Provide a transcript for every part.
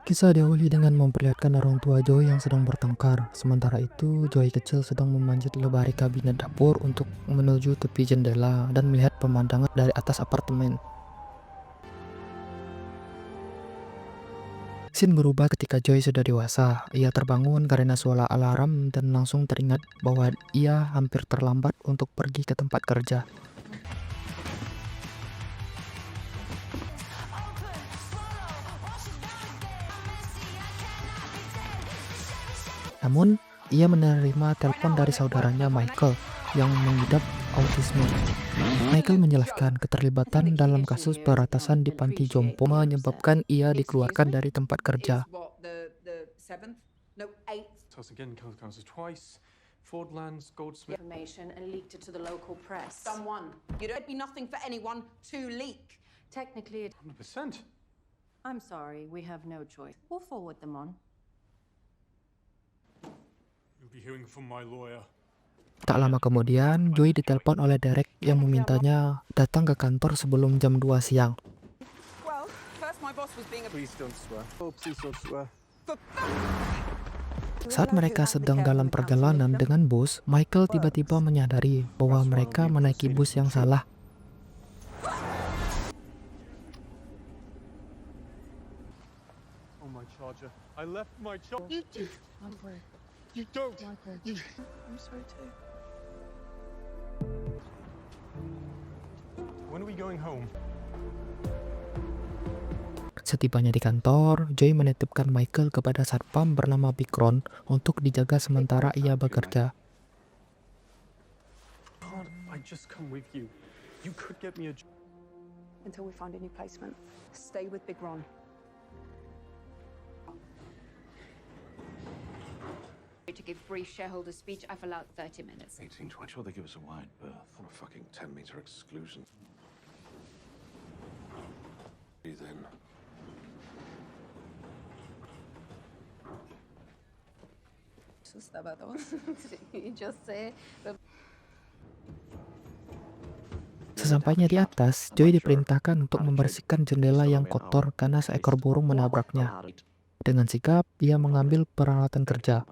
Kisah diawali dengan memperlihatkan orang tua Joy yang sedang bertengkar. Sementara itu, Joy kecil sedang memanjat lebari kabinet dapur untuk menuju tepi jendela dan melihat pemandangan dari atas apartemen. Scene berubah ketika Joy sudah dewasa. Ia terbangun karena suara alarm dan langsung teringat bahwa ia hampir terlambat untuk pergi ke tempat kerja. Namun, ia menerima telepon dari saudaranya Michael yang mengidap autisme. Michael menjelaskan keterlibatan dalam kasus peretasan di panti jompo menyebabkan ia dikeluarkan dari tempat kerja. Again, killed the council twice. Fordlands, Goldsmith. Information and leaked it to the local press. Someone. You don't be nothing for anyone to leak. Technically, 100%. I'm sorry, we have no choice. We'll forward them on. You'll be hearing from my lawyer. Tak lama kemudian, Joy ditelepon oleh Derek yang memintanya datang ke kantor sebelum jam 2 siang. Well, first my boss was being a... Please don't swear. Oh, please don't swear. Saat mereka sedang dalam perjalanan dengan bus, Michael tiba-tiba menyadari bahwa mereka menaiki bus yang salah. Oh, my charger. I left my charger. You don't. I'm sorry too. When are we going home? Setibanya di kantor, Joy menitipkan Michael kepada satpam bernama Big Ron untuk dijaga sementara ia bekerja. I just come with you. You could get me a job. Until we find a new placement. Stay with Big Ron. To give brief shareholder speech, I've allowed 30 minutes. 1820. Sure, they give us a wide berth or a fucking 10-meter exclusion. Then. Sesampainya di atas, Joy diperintahkan untuk membersihkan jendela yang kotor karena seekor burung menabraknya. Dengan sigap, ia mengambil peralatan kerja.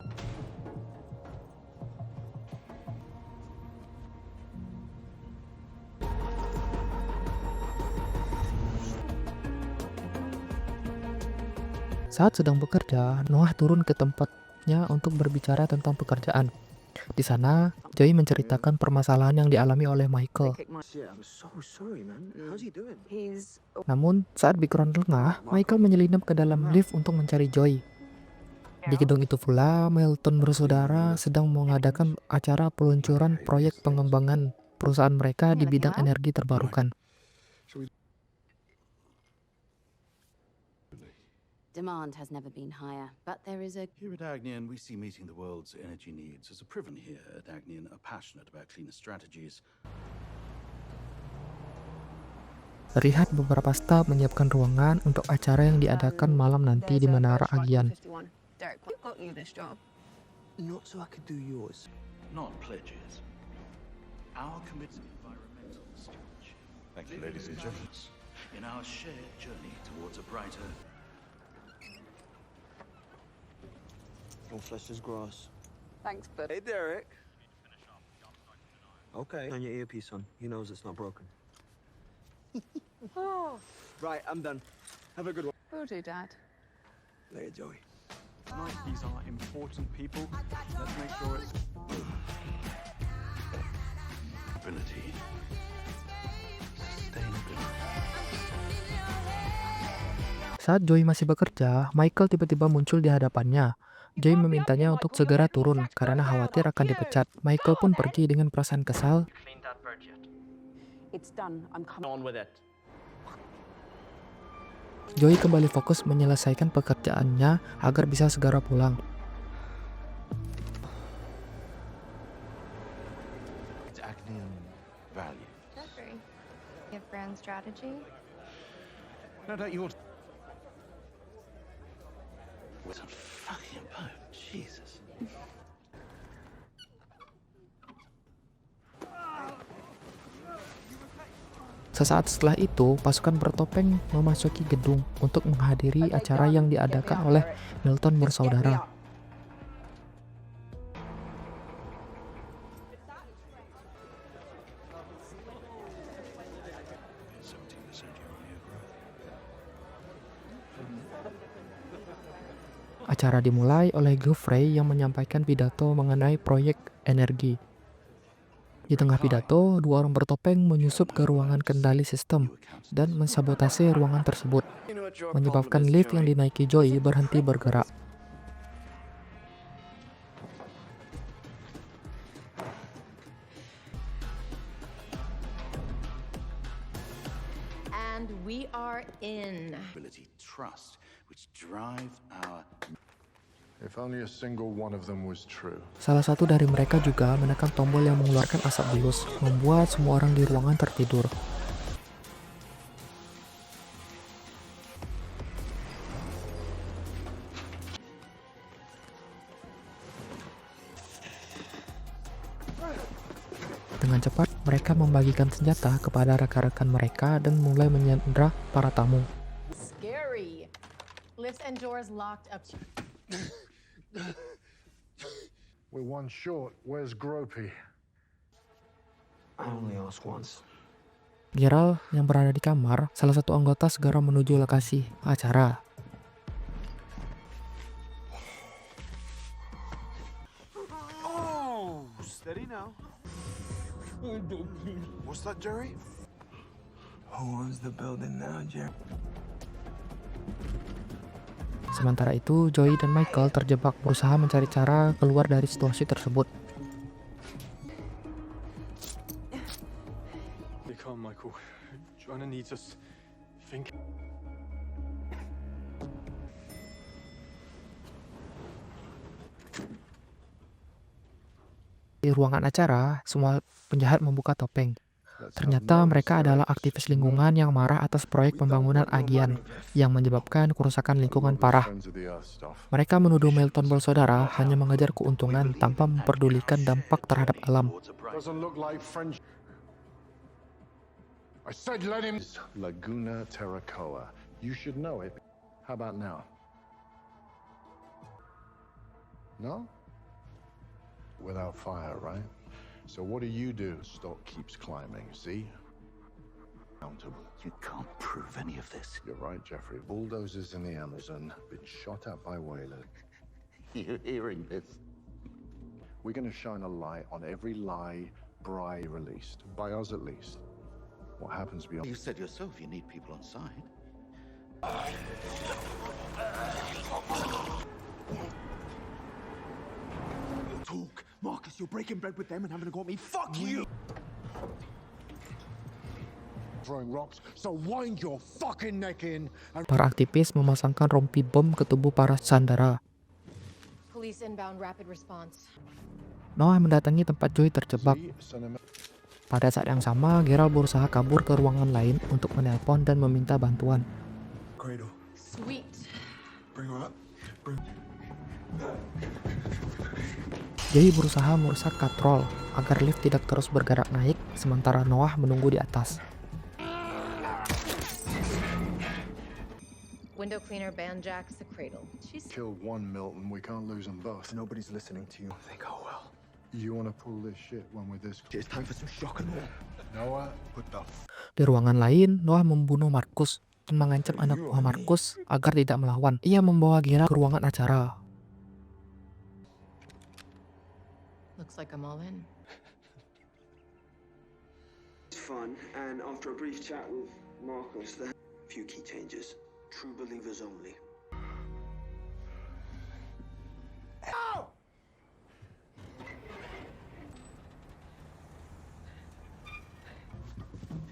Saat sedang bekerja, Noah turun ke tempatnya untuk berbicara tentang pekerjaan. Di sana, Joy menceritakan permasalahan yang dialami oleh Michael. I'm so sorry, man. How's he doing? He's... Namun, saat Big Ron lengah, Michael menyelinap ke dalam lift untuk mencari Joy. Di gedung itu pula, Melton bersaudara sedang mengadakan acara peluncuran proyek pengembangan perusahaan mereka di bidang energi terbarukan. Demand has never been higher, but there is a... Here at Agnian, we see meeting the world's energy needs as a privilege. Here at Agnian are passionate about cleaner strategies. Terlihat beberapa staf menyiapkan ruangan untuk acara yang diadakan malam nanti di Menara Agian. Derek, who got you this job? Not so I could do yours. Not pledges. Our commitment to environmental stewardship. Thank you, ladies and gentlemen. In our shared journey towards a brighter... All flesh is grass. Thanks, but... Hey, Derek. Okay. Turn your earpiece on. He knows it's not broken. Oh, Right, I'm done. Have a good one. will do, Dad. Later, Joey. Tonight, these are important people. Let's make sure it's... Ability. Sustainability. Saat Joy masih bekerja, Michael tiba-tiba muncul di hadapannya. Joy memintanya untuk segera turun karena khawatir akan dipecat. Michael pun pergi dengan perasaan kesal. It's done. I'm coming. On with it. Joy kembali fokus menyelesaikan pekerjaannya agar bisa segera pulang. It's Agnian value. Jeffrey, you have brand strategy? No doubt you're... With a fucking poem, Jesus. Sesaat setelah itu, pasukan bertopeng memasuki gedung untuk menghadiri acara yang diadakan oleh Milton bersaudara. Acara dimulai oleh Geoffrey yang menyampaikan pidato mengenai proyek energi. Di tengah pidato, dua orang bertopeng menyusup ke ruangan kendali sistem dan mensabotase ruangan tersebut, menyebabkan lift yang dinaiki Joey berhenti bergerak. And we are in. Ability, trust, which drive our If only a single one of them was true. Salah satu dari mereka juga menekan tombol yang mengeluarkan asap bius, membuat semua orang di ruangan tertidur. Dengan cepat, mereka membagikan senjata kepada rekan-rekan mereka dan mulai menyandra para tamu. Scary. Lifts and doors locked up. We're one short. Where's Gropey? I only asked once. Geralt yang berada di kamar, salah satu anggota segera menuju lokasi acara. Oh, steady now. What's that, Jerry? Who owns the building now, Jerry? Sementara itu, Joey dan Michael terjebak berusaha mencari cara keluar dari situasi tersebut. Be calm, Michael. Joanna needs us. Think. Di ruangan acara, semua penjahat membuka topeng. Ternyata mereka adalah aktivis lingkungan yang marah atas proyek pembangunan Aegean yang menyebabkan kerusakan lingkungan parah. Mereka menuduh Milton bersaudara hanya mengejar keuntungan tanpa memperdulikan dampak terhadap alam. Doesn't look like French. I said let him. Laguna Terracoa. You should know it. How about now? No? Without fire, right? So what do? Stock keeps climbing, see? Accountable. You can't prove any of this. You're right, Jeffrey. Bulldozers in the Amazon been shot at by whalers. You're hearing this. We're going to shine a light on every lie Bry released, by us at least. What happens beyond? You said yourself you need people on side. Talk. Marcus, you're breaking bread with them and having a go at me. Fuck you! Throwing rocks, so wind your fucking neck in and Para aktivis memasangkan rompi bom ke tubuh para sandera. Police inbound rapid response. Noah mendatangi tempat Joey terjebak. see, cinema. Pada saat yang sama, Geralt berusaha kabur ke ruangan lain untuk menelpon dan meminta bantuan. Cradle. Sweet. Bring her up. Bring. Joey berusaha merusak katrol agar lift tidak terus bergerak naik, sementara Noah menunggu di atas. Window cleaner banjacks the cradle. She's Killed one Milton, we can't lose them both. Nobody's listening to you. Think, oh well. You want to pull this shit when we're this? It's time for some shock and awe. Noah, put the Di ruangan lain, Noah membunuh Marcus dan mengancam anak buah Marcus agar tidak melawan. Ia membawa Geralt ke ruangan acara. looks like I'm all in. It's fun, and after a brief chat with Marcus, there a few key changes. True believers only.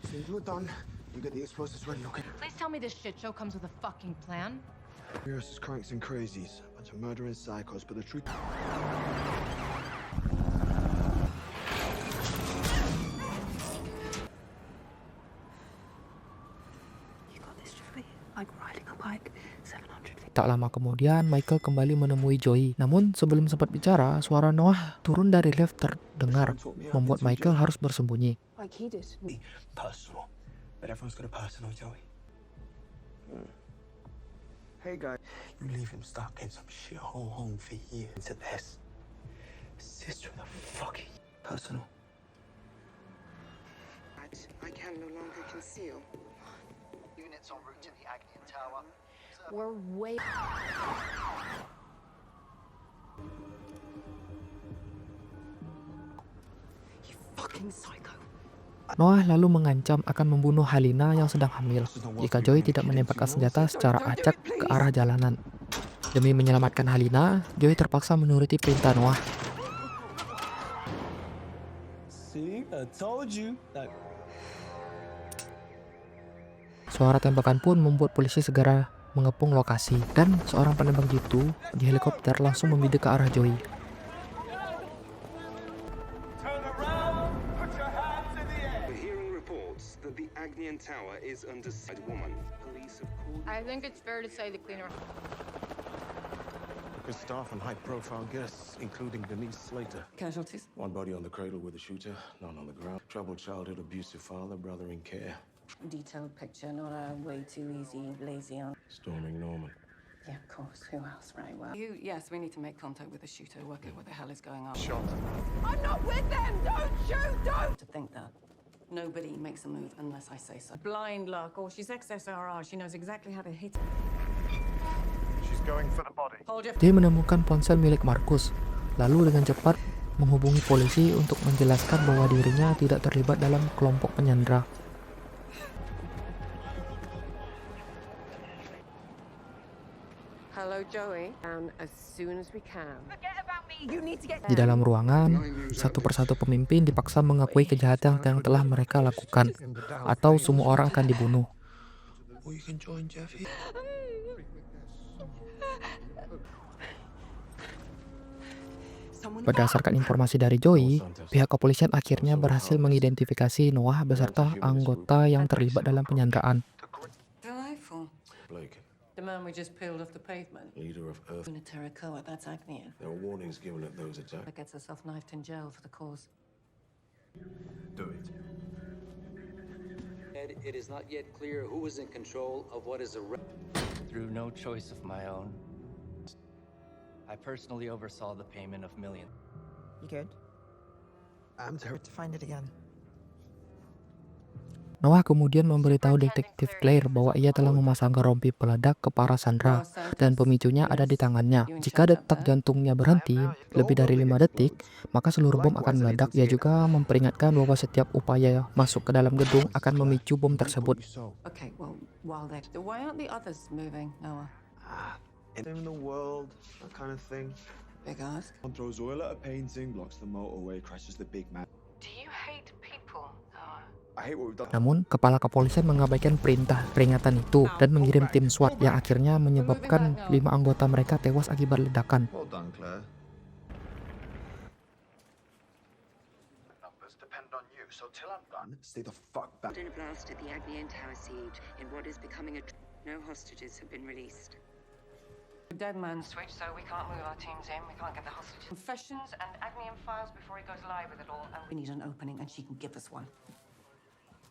As soon as we're done, you get the explosives ready, okay? Please tell me this shit show comes with a fucking plan. Yes, it's cranks and crazies. A bunch of murdering psychos, but the truth... Tak lama kemudian, Michael kembali menemui Joey. Namun, sebelum sempat bicara, suara Noah turun dari lift terdengar, membuat Michael harus bersembunyi. Like he did. Personal. But everyone's got a personal, Joey. Hey guys. You leave him stuck in some shithole home for years into this. Sister of the fucking personal. I can no longer conceal. Units en route to the Agnian Tower. We're way. You fucking psycho. Noah lalu mengancam akan membunuh Halina yang sedang hamil jika Joey tidak menembakkan senjata secara acak ke arah jalanan. Demi menyelamatkan Halina, Joey terpaksa menuruti perintah Noah. See, I told you. Suara tembakan pun membuat polisi segera mengepung lokasi, dan seorang penembak jitu di helikopter langsung membidik ke arah Joey. The Agnian Tower is under woman. Police have called. I think it's fair to say the cleaner. Good staff and high-profile guests, including Denise Slater. Casualties? One body on the cradle with a shooter, none on the ground. Troubled childhood, abusive father, brother in care. Detailed picture, not a way too easy, lazy on. Storming Norman. Yeah, of course. Who else, right? Well, yes, we need to make contact with the shooter, work out what the hell is going on. Shot. I'm not with them! Don't shoot! Don't! To think that. Nobody makes a move unless I say so. Blind luck, or she's ex-SRR. She knows exactly how to hit it. She's going for the body. Hold your... Dia menemukan ponsel milik Markus, lalu dengan cepat menghubungi polisi untuk menjelaskan bahwa dirinya tidak terlibat dalam kelompok penyandra. Hello, Joey. As soon as we can. Forget about me. You need to get... Di dalam ruangan, satu persatu pemimpin dipaksa mengakui kejahatan yang telah mereka lakukan, atau semua orang akan dibunuh. Or you can join Jeffy. Berdasarkan informasi dari Joey, pihak kepolisian akhirnya berhasil mengidentifikasi Noah beserta anggota yang terlibat dalam penyanderaan. Delightful. Blake, The man we just peeled off the pavement. leader of Earth. Una Terracoa, that's Agnian. There were warnings given at those attacks. That gets herself knifed in jail for the cause. Do it. It is not yet clear who is in control of what is a... Through no choice of my own, I personally oversaw the payment of millions. You good? I'm terrified To find it again. Noah kemudian memberitahu detektif Claire bahwa ia telah memasang rompi peledak ke para sandera dan pemicunya ada di tangannya. Jika detak jantungnya berhenti lebih dari 5 detik, maka seluruh bom akan meledak. Ia juga memperingatkan bahwa setiap upaya masuk ke dalam gedung akan memicu bom tersebut. Okay, well, while they're... Why aren't the others moving, Noah? in the world, that kind of thing. Big ask. One throws oil at a painting, blocks the motorway, crashes the big man. Do you hate people, Noah? I hate what we've done. Namun, kepala kepolisian mengabaikan perintah peringatan itu dan mengirim tim SWAT yang akhirnya menyebabkan 5 anggota mereka tewas akibat ledakan. Well done, Claire. Numbers depend on you, so till I'm done, Stay the fuck back. In a blast at the Agnian Tower siege in what is becoming a... No hostages have been released. Dead man switch, so we can't move our teams in. We can't get the hostages. Confessions and Agnian files before he goes live with it all. And we need an opening, and she can give us one.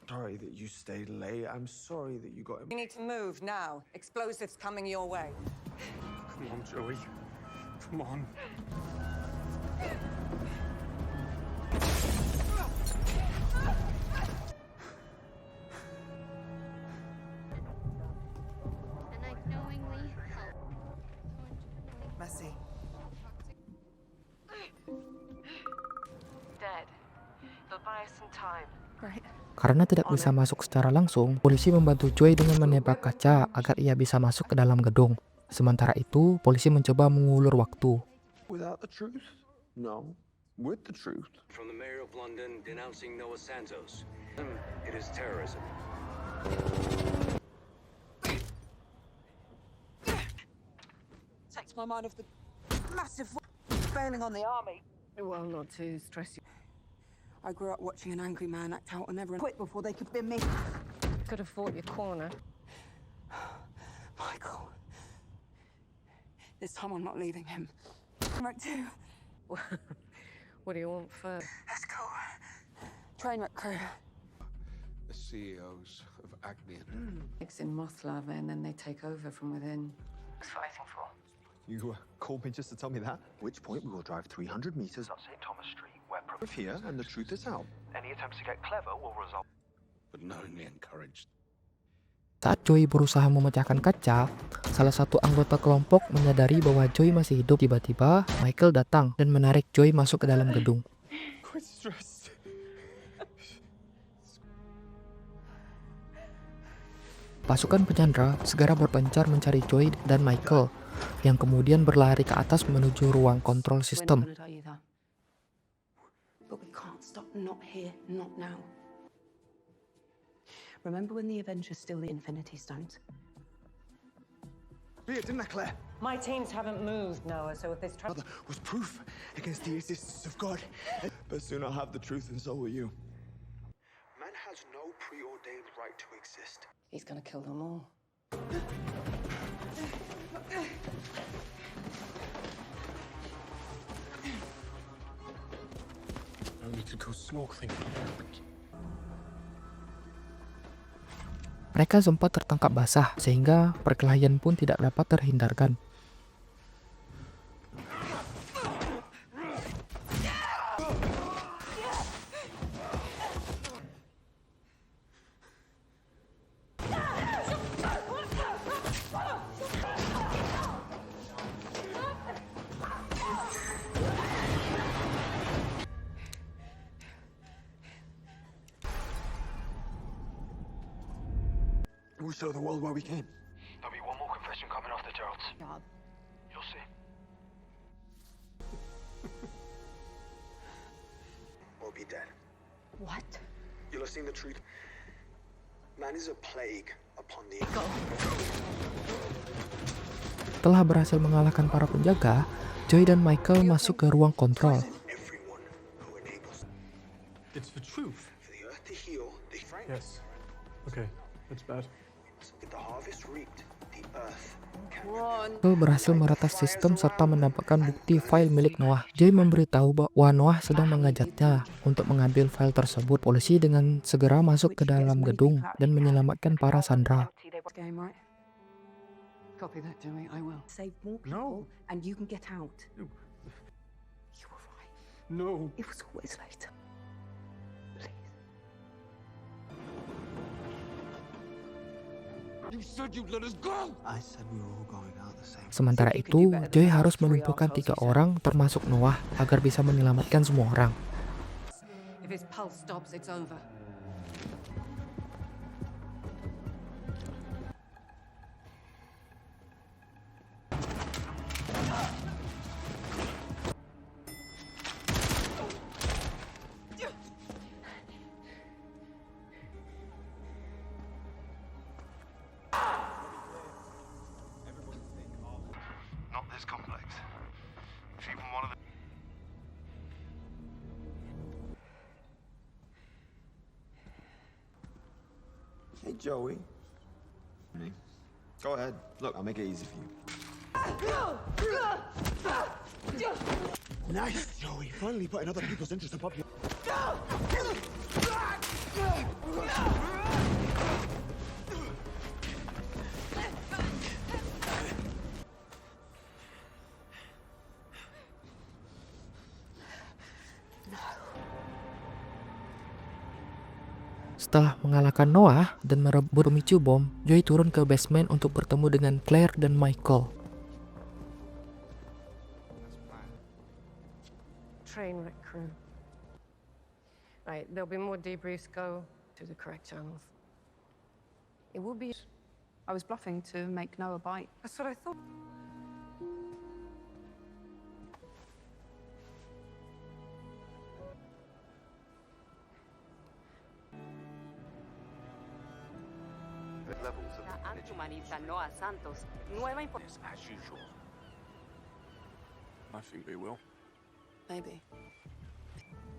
Sorry that you stayed late. I'm sorry that you got him. We need to move now. Explosives coming your way. Come on, Joey. Come on. And I knowingly help. Messy. Dead. They'll buy us some time. Right. Karena tidak bisa masuk secara langsung, polisi membantu Joey dengan menembak kaca agar ia bisa masuk ke dalam gedung. Sementara itu, polisi mencoba mengulur waktu. Without the truth? No. With the truth. From the mayor of London denouncing Noah Santos. It is terrorism. Takes my mind off the massive failing on the army. Well, not to stress you. I grew up watching an angry man act out on everyone. Quit before they could bin me. Could have fought your corner. Michael. This time I'm not leaving him. Trainwreck 2. What do you want first? Let's go. Trainwreck crew. The CEOs It's in moth larvae, and then they take over from within. What's fighting for? You called me just to tell me that? At which point we will drive 300 meters up St. Thomas Street, where proof here and the truth is out. Any attempts to get clever will result. But knowingly encouraged. Saat Joy berusaha memecahkan kaca, salah satu anggota kelompok menyadari bahwa Joy masih hidup. Tiba-tiba, Michael datang dan menarik Joy masuk ke dalam gedung. Quite stressed. Pasukan penyandra segera berpencar mencari Joy dan Michael, yang kemudian berlari ke atas menuju ruang kontrol sistem. But we can't stop, not here, not now. Remember when the Avengers stole the Infinity Stones? Yeah, didn't I, Claire? My teams haven't moved, Noah, so if this Brother was proof against the existence of God. But soon I'll have the truth, and so will you. Man has no preordained right to exist. He's gonna kill them all. I need to go snorkeling. Mereka sempat tertangkap basah, sehingga perkelahian pun tidak dapat terhindarkan. We'll show the world where we came. There'll be one more confession coming after Gerald's. You'll see. We'll be dead. What? You'll have seen the truth. Man is a plague upon the Setelah berhasil mengalahkan para penjaga, Joy dan Michael masuk ke ruang kontrol. everyone who enables It's the truth. for the earth to heal. The Yes. Okay, that's bad. With the harvest reaped, the earth can Michael berhasil meretas sistem serta mendapatkan bukti file milik Noah. Joy memberitahu bahwa Noah sedang mengajaknya untuk mengambil file tersebut. Polisi dengan segera masuk ke dalam gedung dan menyelamatkan para sandera. Game, right? Copy that, Joey. I will. Save more people, and you can get out. No. You were right. No. It was always later. You said you'd let us go! I said we were all going out the same. Sementara itu, Joy harus melumpuhkan 3 orang termasuk Noah agar bisa menyelamatkan semua orang. If his pulse stops, it's over. Not this complex. If even one of the... Hey, Joey. Go ahead. Look, I'll make it easy for you. Nice, Joey. Finally putting other people's interests above you. Setelah mengalahkan Noah dan merebut pemicu bom, Joy turun ke basement untuk bertemu dengan Claire dan Michael. Train wreck crew. Right, there'll be more debriefs. Go to the correct channels. It will be. I was bluffing to make Noah bite. That's what I thought. Levels of Antumanita Noah Santos. Nueva información. as usual. I think they will. Maybe.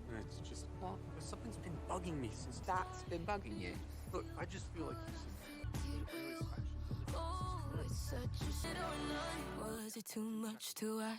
It's just What? something's been bugging me since. That's been bugging you. Look, I just feel like you Was it too much to ask?